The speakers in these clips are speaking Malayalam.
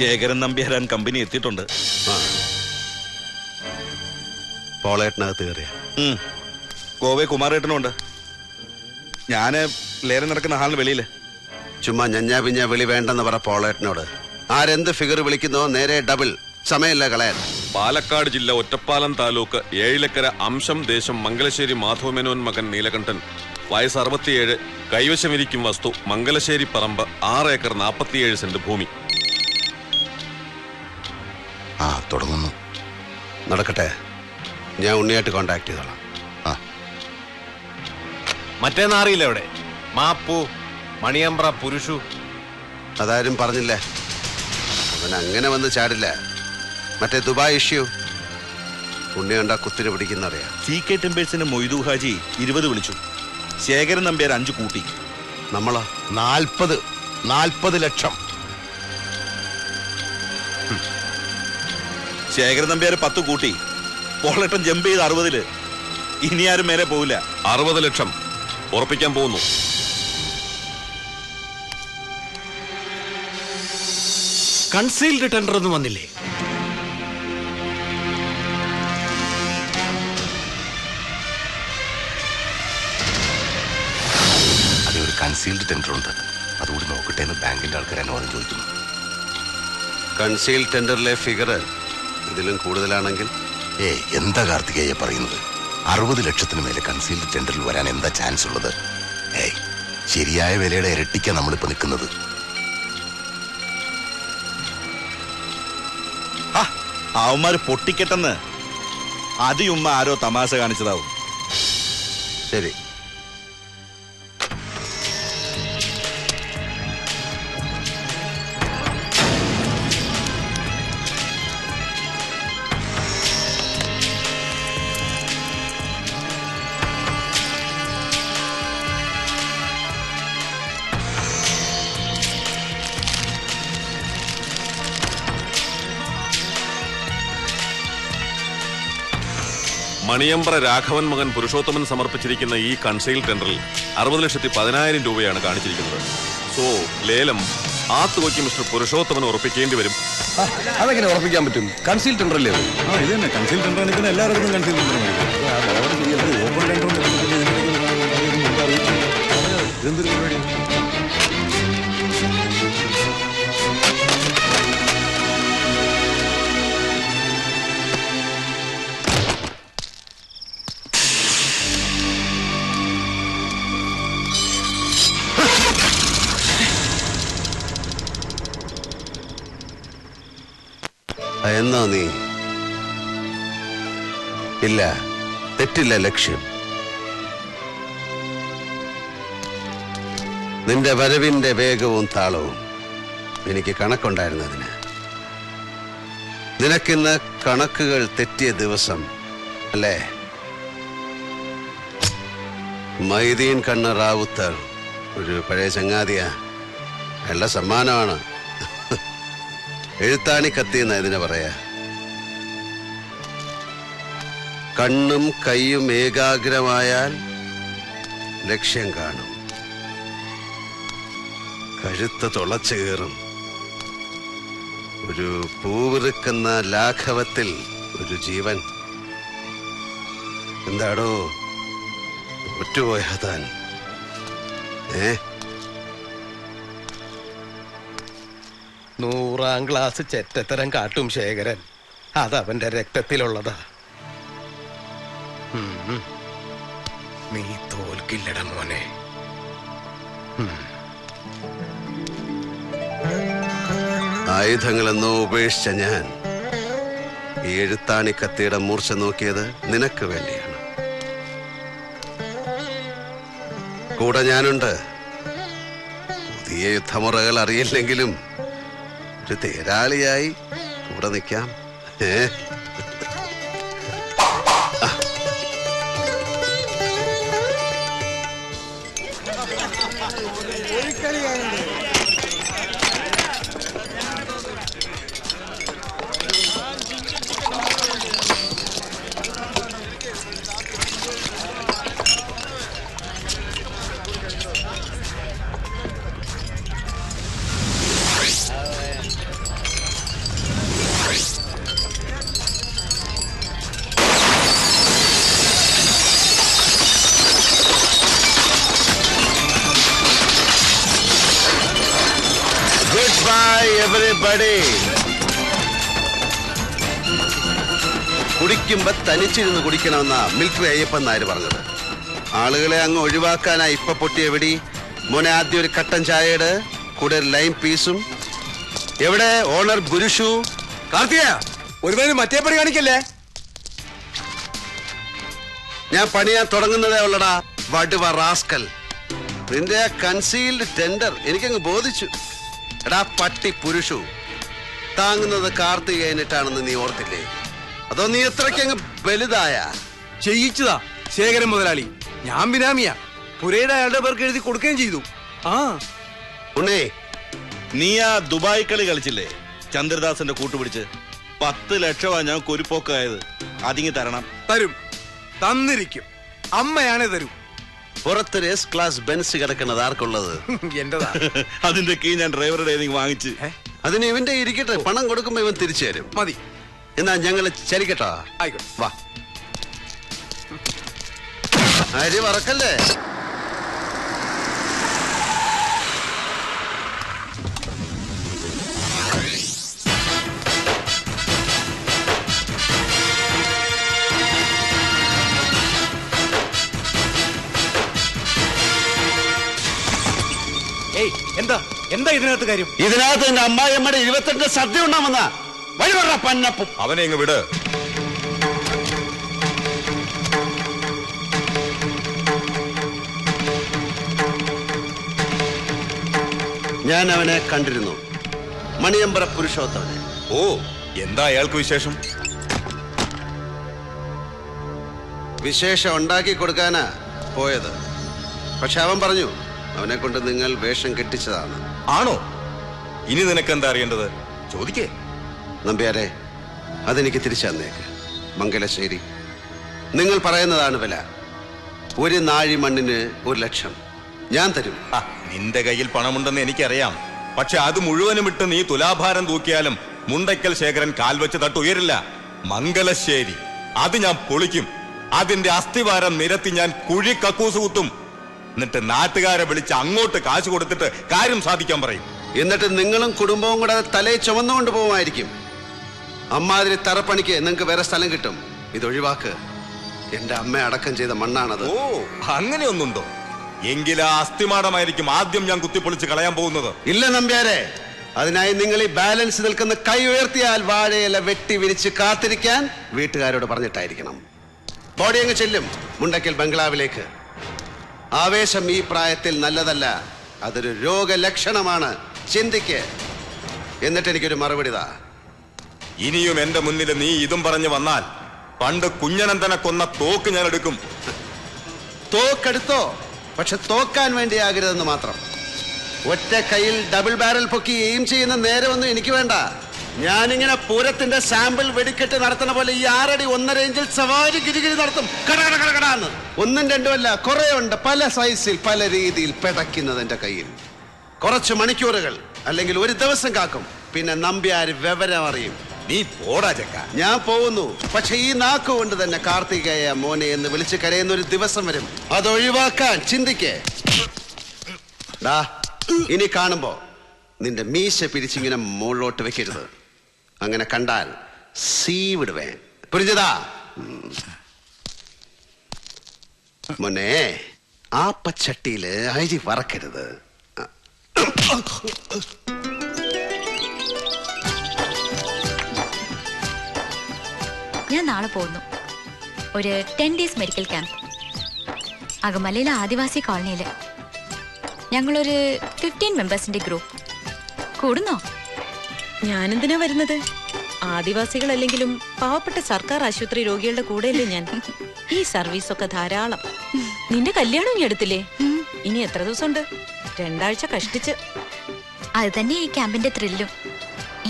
ശേഖരൻ നമ്പ്യാരാൻ കമ്പനി എത്തിയിട്ടുണ്ട്. പോളേട്ടനകത്ത് കയറിയ ഗോവേ കുമാരേട്ടനുണ്ട്. ഞാന് ലേലം നടക്കുന്ന ഹാളിന് വെളിയില്. ചുമ്മാ ഞഞ്ഞാ പിഞ്ഞാ വിളി വേണ്ടെന്ന് പറ പോളേട്ടനോട്. ആരെന്ത് ഫിഗർ വിളിക്കുന്നോ നേരെ ഡബിൾ. സമയമില്ല കളയാൻ. പാലക്കാട് ജില്ല ഒറ്റപ്പാലം താലൂക്ക് ഏഴിലക്കര അംശം ദേശം മംഗലശ്ശേരി മാധവമേനോൻ മകൻ നീലകണ്ഠൻ, വയസ്സ് 67, കൈവശമിരിക്കും വസ്തു മംഗലശ്ശേരി പറമ്പ് 6 ഏക്കർ 47 സെന്റ് ഭൂമി. തുടങ്ങുന്നു. നടക്കട്ടെ, ഞാൻ ഉണ്ണിയായിട്ട് കോണ്ടാക്ട് ചെയ്തോളാം. മറ്റേ നാറിയില്ല എവിടെ? മാപ്പു മണിയമ്പ്ര പുരുഷു അതാരും പറഞ്ഞില്ലേ? അവൻ അങ്ങനെ വന്ന് ചാടില്ല. മറ്റേ ദുബായ് ഇഷ്യൂ ഉണ്ണി കണ്ടാ കുത്തിന് പിടിക്കുന്നറിയാം. CK ടെമ്പേഴ്സിന് മൊയ്തു ഹാജി 20 വിളിച്ചു. ശേഖരൻ നമ്പ്യാർ 5 കൂട്ടി. നമ്മളോ 40 ലക്ഷം. ശേഖരൻ നമ്പ്യാർ 10 കൂട്ടി. പോളേട്ടൻ ജമ്പ് ചെയ്ത് 60-ല്. ഇനി ആരും മേലെ പോവില്ല. 60 ലക്ഷം ഉറപ്പിക്കാൻ പോകുന്നു. കൺസീൽഡ് ടെൻഡർ ഒന്നും വന്നില്ലേ? അതൊരു കൺസീൽഡ് ടെൻഡർ ഉണ്ട്, അതുകൂടി നോക്കട്ടെ എന്ന് ബാങ്കിന്റെ ആൾക്കാർ അനുവാദം ചോദിക്കുന്നു. കൺസീൽ ടെൻഡറിലെ ഫിഗർ ഇതിലും കൂടുതലാണെങ്കിൽ എന്താ കാർത്തികേയ പറയുന്നത്? 60 ലക്ഷത്തിന് മേലെ കൺസീൽഡ് ടെൻഡറിൽ വരാൻ എന്താ ചാൻസ് ഉള്ളത്? ശരിയായ വിലയുടെ ഇരട്ടിക്കാണ് നമ്മളിപ്പോ നിൽക്കുന്നത്. അവന്മാര് പൊട്ടിക്കെട്ടെന്ന് അതിയുമ്മ ആരോ തമാശ കാണിച്ചതാവും. ശരി, മണിയമ്പ്ര രാഘവൻ മകൻ പുരുഷോത്തമൻ സമർപ്പിച്ചിരിക്കുന്ന ഈ കൺസെയിൽ ടെൻഡറിൽ 60,10,000 രൂപയാണ് കാണിച്ചിരിക്കുന്നത്. സോ ലേലം ആ തുകയ്ക്ക് മിസ്റ്റർ പുരുഷോത്തമൻ ഉറപ്പിക്കേണ്ടി വരും. അതെങ്ങനെ ഉറപ്പിക്കാൻ പറ്റും? കൺസീൽ ടെൻഡർ അല്ലേ? ഇത് തന്നെ കൺസീൽ ടെൻഡർ ആണ്. എല്ലാവർക്കും കൺസീൽ ടെൻഡർ ഓപ്പൺ ടെൻഡർ ഇതെന്തൊരു പരിപാടി? എന്നോ നീ? ഇല്ല, തെറ്റില്ല ലക്ഷ്യം. നിന്റെ വരവിന്റെ വേഗവും താളവും എനിക്ക് കണക്കുണ്ടായിരുന്നതിന്. നിനക്കിന്ന് കണക്കുകൾ തെറ്റിയ ദിവസം അല്ലേ? മൈദീൻ കണ്ണ് റാവുത്തർ ഒരു പഴയ ചങ്ങാതിയാ. നല്ല സമ്മാനമാണ്. എഴുത്താണി കത്തിയെന്ന ഇതിനെ പറയാ. കണ്ണും കൈയും ഏകാഗ്രമായാൽ ലക്ഷ്യം കാണും. കഴുത്ത് തുളച്ചു കയറും. ഒരു പൂവിറുക്കുന്ന ലാഘവത്തിൽ ഒരു ജീവൻ. എന്താടോ ഒറ്റുപോയാ താൻ? 100ാം ക്ലാസ് ചെറ്റത്തരം കാട്ടും ശേഖരൻ. അതവന്റെ രക്തത്തിലുള്ളതാ. നീ തോൽക്കില്ലട മോനെ. ആയുധങ്ങളെന്നോ ഉപേക്ഷിച്ച ഞാൻ ഈ എഴുത്താണി കത്തിയുടെ മൂർച്ച നോക്കിയത് നിനക്ക് വേണ്ടിയാണ്. കൂടെ ഞാനുണ്ട്. പുതിയ യുദ്ധമുറകൾ അറിയില്ലെങ്കിലും ഒരു തേരാളിയായി കൂടെ നിൽക്കാം. Hi everybody. കുടിക്കുമ്പോ തനിച്ചിരുന്ന് കുടിക്കണമെന്നാ മിലിറ്ററി അയ്യപ്പൻ നായർ പറഞ്ഞത്. ആളുകളെ അങ്ങ് ഒഴിവാക്കാനാ ഇപ്പൊ പൊട്ടിയ വെടി. മോനെ ആദ്യം ഒരു കട്ടൻ ചായയുടെ കൂടെ ഒരു ലൈം പീസും. എവിടെ ഓണർ ഗുരുഷു? കാർത്തിക ഒരു മറ്റേ പണി കാണിക്കല്ലേ. ഞാൻ പണിയാൻ തുടങ്ങുന്നതേ ഉള്ളടാ വടുവ റാസ്കൽ. നിന്റെ ആ കൺസീൽഡ് ടെൻഡർ എനിക്കങ്ങ് ബോധിച്ചു. എടാ പട്ടി പുരുഷു, താങ്ങുന്നത് കാർത്തികേയനിട്ടാണെന്ന് നീ ഓർത്തില്ലേ? അതോ നീ എത്രയ്ക്കങ്ങ് വലുതായ? ചെയ്യിച്ചതാ ശേഖരൻ മുതലാളി. ഞാൻ ബിനാമിയാ. പുരയുടെ അയാളുടെ പേർക്ക് എഴുതി കൊടുക്കുകയും ചെയ്തു. ആ ഉണ്ണേ, നീ ആ ദുബായ് കളി കളിച്ചില്ലേ ചന്ദ്രദാസന്റെ കൂട്ടുപിടിച്ച്? 10 ലക്ഷമാ ഞാൻ കുരുപ്പോക്കായത്. അതിങ്ങി തരണം. തരും, തന്നിരിക്കും. അമ്മയാണേ തരും. പുറത്തൊരു എസ് ക്ലാസ് ബെൻസ് കിടക്കുന്നത് ആർക്കുള്ളത്? എന്റെതാ. അതിന്റെ കീ ഞാൻ ഡ്രൈവറുടെ വാങ്ങിച്ച്. അതിന് ഇവന്റെ ഇരിക്കട്ടെ, പണം കൊടുക്കുമ്പോ ഇവൻ തിരിച്ചു തരും. മതി. എന്നാ ഞങ്ങള് ചലിക്കട്ടോ? ആയിക്കോട്ടെ. വാ. അരി വറക്കല്ലേ. എന്താ എന്താ ഇതിനകത്ത് കാര്യം? ഇതിനകത്ത് എന്റെ അമ്മായിയമ്മയുടെ 22 സദ്യ ഉണ്ടാവുന്ന വഴിപറ പന്നപ്പും. അവനെ ഇങ്ങ് വിട്. ഞാൻ അവനെ കണ്ടിരുന്നു, മണിയമ്പറ പുരുഷോത്തമനെ. ഓ, എന്താ അയാൾക്ക് വിശേഷം? വിശേഷം ഉണ്ടാക്കി കൊടുക്കാനാ പോയത്. പക്ഷെ അവൻ പറഞ്ഞു അവനെ കൊണ്ട് നിങ്ങൾ വേഷം കെട്ടിച്ചതാണ്. ആണോ? ഇനി നിനക്ക് എന്താ അറിയേണ്ടത്? ചോദിക്കേ. നമ്പ്യാരെ, അതെനിക്ക് തിരിച്ചു തന്നേക്ക്. മംഗലശ്ശേരി, നിങ്ങൾ പറയുന്നതാണ് വില. ഒരു നാഴി മണ്ണിന് 1 ലക്ഷം ഞാൻ തരും. നിന്റെ കയ്യിൽ പണമുണ്ടെന്ന് എനിക്കറിയാം. പക്ഷെ അത് മുഴുവനും ഇട്ട് നീ തുലാഭാരം തൂക്കിയാലും മുണ്ടയ്ക്കൽ ശേഖരൻ കാൽവെച്ച് തട്ടുയരില്ല. മംഗലശ്ശേരി അത് ഞാൻ പൊളിക്കും. അതിന്റെ അസ്ഥിവാരം നിരത്തി ഞാൻ കുഴി കക്കൂസ് കുത്തും. എന്നിട്ട് നാട്ടുകാരെ വിളിച്ച് അങ്ങോട്ട് കാശ് കൊടുത്തിട്ട് കാര്യം സാധിക്കാൻ പറയും. എന്നിട്ട് നിങ്ങളും കുടുംബവും കൂടെ തലയെ ചുമന്നുകൊണ്ട് പോകുമായിരിക്കും. അമ്മാതിരി തറപ്പണിക്ക് നിങ്ങൾക്ക് വേറെ സ്ഥലം കിട്ടും. ഇതൊഴിവാക്ക്. എന്റെ അമ്മ അടക്കം ചെയ്ത മണ്ണാണത്. ഓ, അങ്ങനെയൊന്നുണ്ടോ? എങ്കിൽ ആ അസ്ഥിമാടമായിരിക്കും ആദ്യം ഞാൻ കുത്തിപ്പൊളിച്ച് കളയാൻ പോകുന്നത്. ഇല്ല നമ്പ്യാരെ, അതിനായി നിങ്ങൾ ഈ ബാലൻസ് നിൽക്കുന്ന കൈ ഉയർത്തിയാൽ വാഴയില വെട്ടി വിരിച്ച് കാത്തിരിക്കാൻ വീട്ടുകാരോട് പറഞ്ഞിട്ടായിരിക്കണം. ബോഡി അങ്ങ് ചെല്ലും മുണ്ടക്കൽ ബംഗ്ലാവിലേക്ക്. ആവേശം ഈ പ്രായത്തിൽ നല്ലതല്ല, അതൊരു രോഗലക്ഷണമാണ്. ചിന്തിക്ക്. എന്നിട്ട് എനിക്കൊരു മറുപടി താ. ഇനിയും എന്റെ മുന്നിൽ നീ ഇതും പറഞ്ഞു വന്നാൽ പണ്ട് കുഞ്ഞനന്തനെ കൊന്ന തോക്ക് ഞാൻ എടുക്കും. തോക്കെടുത്തോ, പക്ഷെ തോക്കാൻ വേണ്ടിയാകരുതെന്ന് മാത്രം. ഒറ്റ കയ്യിൽ ഡബിൾ ബാരൽ പൊക്കി എയിം ചെയ്യുന്ന നേരമൊന്നും എനിക്ക് വേണ്ട. ഞാനിങ്ങനെ പൂരത്തിന്റെ സാമ്പിൾ വെടിക്കെട്ട് നടത്തുന്ന പോലെ ഈ 6 അടി 1.5 ഇഞ്ചിൽ സവാരി ഗിരിഗിരി നടത്തും. കടകടകടകടാന്ന് 1ഉം 2ഉം അല്ല, കുറെ ഉണ്ട്. പല സൈസിൽ പല രീതിയിൽ പെടയ്ക്കുന്നത് എന്റെ കയ്യിൽ. കുറച്ച് മണിക്കൂറുകൾ അല്ലെങ്കിൽ ഒരു ദിവസം കാക്കും. പിന്നെ നമ്പ്യാര് വിവരം അറിയും. നീ പോടാ ചെക്ക. ഞാൻ പോകുന്നു. പക്ഷെ ഈ നാക്കുകൊണ്ട് തന്നെ കാർത്തികേയ മോനെ എന്ന് വിളിച്ച് കരയുന്ന ഒരു ദിവസം വരും. അതൊഴിവാക്കാൻ ചിന്തിക്കേ. ഇനി കാണുമ്പോ നിന്റെ മീശ പിരിച്ചിങ്ങനെ മുകളിലോട്ട് വെക്കരുത്. അങ്ങനെ കണ്ടാൽ സീ വിടുവേ. പുരിഞ്ഞതാ മോനെ? ആ പച്ചട്ടിയില് അരി വറക്കരുത്. ഞാൻ നാളെ പോകുന്നു. ഒരു 10 ഡേയ്സ് മെഡിക്കൽ ക്യാമ്പ്. അകമലയിലെ ആദിവാസി കോളനിയില്. ഞങ്ങളൊരു 15 മെമ്പേഴ്സിന്റെ ഗ്രൂപ്പ്. കൂടുന്നോ? ഞാനെന്തിനാ വരുന്നത്? ആദിവാസികളല്ലെങ്കിലും പാവപ്പെട്ട സർക്കാർ ആശുപത്രി രോഗികളുടെ കൂടെയല്ലേ ഞാൻ. ഈ സർവീസൊക്കെ ധാരാളം. നിന്റെ കല്യാണം ഇനി എടുത്തില്ലേ? ഇനി എത്ര ദിവസമുണ്ട്? 2 ആഴ്ച കഷ്ടിച്ച്. അത് തന്നെ ഈ ക്യാമ്പിന്റെ ത്രില്ലും.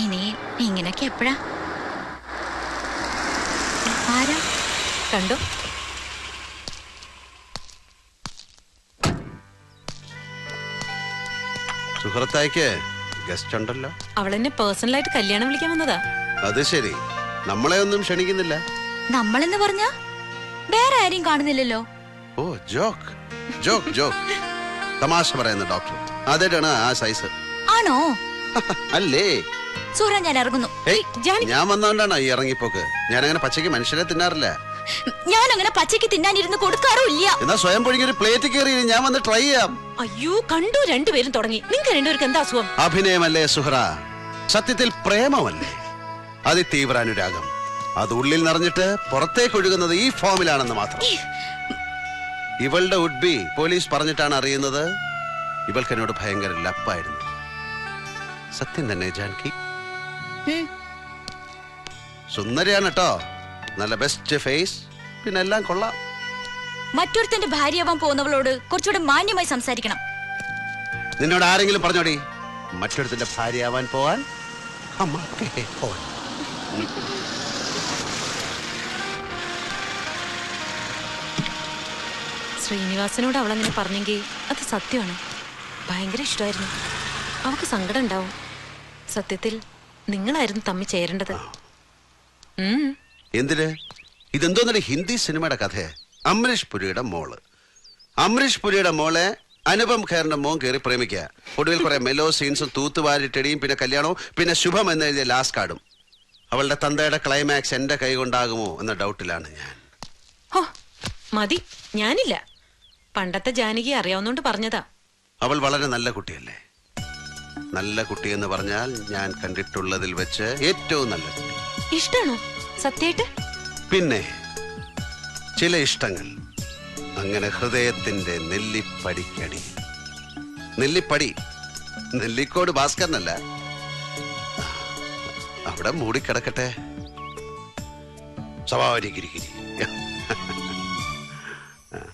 ഇനി ഇങ്ങനെയൊക്കെ എപ്പോഴാ? ആരാ? കണ്ടോ? സുഹൃത്തായിക്ക് ഗസ്റ്റ് ഉണ്ടല്ലോ. അവൾ എന്നെ പേഴ്സണലായിട്ട് കല്യാണം വിളിക്കാൻ വന്നതാ. അത് ശരി, നമ്മളെ ഒന്നും ക്ഷണിക്കുന്നില്ല. നമ്മളെന്ന് പറഞ്ഞാ വേറെ ആരെയും കാണുന്നില്ലല്ലോ. ഓ, ജോക്ക് ജോക്ക് ജോക്ക്. തമാശ പറയുന്ന ഡോക്ടർ. അതേറ്റാണ് ആ സൈസ്. ആണോ? അല്ലേ? സുഹ്ര, ഞാൻ ഇറങ്ങുന്നു. ഏയ്, ഞാൻ വന്നോണ്ടാണോ ഈ ഇറങ്ങിപ്പോക്ക്? ഞാൻ അങ്ങനെ പച്ചയ്ക്ക് മനുഷ്യരെ തിന്നാറില്ല. ഞാൻ അങ്ങനെ പച്ചയ്ക്ക് തിന്നാനിരുന്ന് കൊടുക്കാറുമില്ല. എന്നാ സ്വയം പൊഴിഞ്ഞ ഒരു പ്ലേറ്റ് കയറി ഞാൻ വന്ന് ട്രൈ ചെയ്യാം. അയ്യോ, കണ്ടു, രണ്ടുപേരും തുടങ്ങി. നിങ്ങൾക്ക് രണ്ടുപേർക്ക് എന്താ അസുഖം? അഭിനയമല്ലേ സുഹ്ര, സത്യത്തിൽ പ്രേമമല്ലേ, അതിതീവ്രാനുരാഗം. അത് ഉള്ളിൽ നിറഞ്ഞിട്ട് പുറത്തേക്ക് ഒഴുകുന്നത് ഈ ഫോമിലാണെന്ന് മാത്രം. ഇവളുടെ ഉഡ്ബി പോലീസ് പറഞ്ഞിട്ടാണ് അറിയുന്നത് ഇവൾക്ക് എന്നോട് ഭയങ്കര ലപ്പായിരുന്നു. സത്യം തന്നെ ജാൻകി? സുന്ദരിയാണ് കേട്ടോ, നല്ല ബെസ്റ്റ് ഫേസ്, പിന്നെ എല്ലാം കൊള്ളാം. മറ്റൊരുത്തന്റെ ഭാര്യയാവാൻ പോകുന്നവളോട് കുറച്ചുകൂടെ മാന്യമായി സംസാരിക്കണം. നിന്നോട് ആരെങ്കിലും പറഞ്ഞോടി മറ്റൊരുത്തന്റെ ഭാര്യയാവാൻ പോവാൻ? അമ്മ പോവാൻ. ശ്രീനിവാസനോട് അവളങ്ങനെ പറഞ്ഞെങ്കിൽ അത് സത്യമാണ്. ഭയങ്കര ഇഷ്ടമായിരുന്നു. അവക്ക് സങ്കടം ഉണ്ടാവും. സത്യത്തിൽ നിങ്ങളായിരുന്നു തമ്മി ചേരേണ്ടത്. എന്തിന്? ഇതെന്തോന്നൊരു ഹിന്ദി സിനിമയുടെ കഥ. അമരീഷ് പുരിയുടെ മോള്, അമരീഷ് പുരിയുടെ മോളെ അനുപം ഖേറിന്റെ മോൻ കയറി പ്രേമിക്കുക. ഒടുവിൽ കുറെ മെലോ സീൻസും തൂത്തുവാരിട്ടടിയും പിന്നെ കല്യാണവും പിന്നെ ശുഭം എന്ന് എഴുതിയ ലാസ്റ്റ് കാർഡും. അവളുടെ തന്തയുടെ ക്ലൈമാക്സ് എന്റെ കൈ കൊണ്ടാകുമോ എന്ന ഡൗട്ടിലാണ് ഞാൻ. മതി, ഞാനില്ല. പണ്ടത്തെ ജാനകി അറിയാവുന്നോണ്ട് പറഞ്ഞതാ. അവൾ വളരെ നല്ല കുട്ടിയല്ലേ? നല്ല കുട്ടിയെന്ന് പറഞ്ഞാൽ ഞാൻ കണ്ടിട്ടുള്ളതിൽ വെച്ച് ഏറ്റവും നല്ല കുട്ടി. ഇഷ്ടാണോ സത്യായിട്ട്? പിന്നെ ചില ഇഷ്ടങ്ങൾ അങ്ങനെ ഹൃദയത്തിന്റെ നെല്ലിപ്പടിക്കടി. നെല്ലിപ്പടി, നെല്ലിക്കോട് ഭാസ്കരനല്ല, അവിടെ മൂടിക്കിടക്കട്ടെ. സവാരി ഗിരിഗിരി.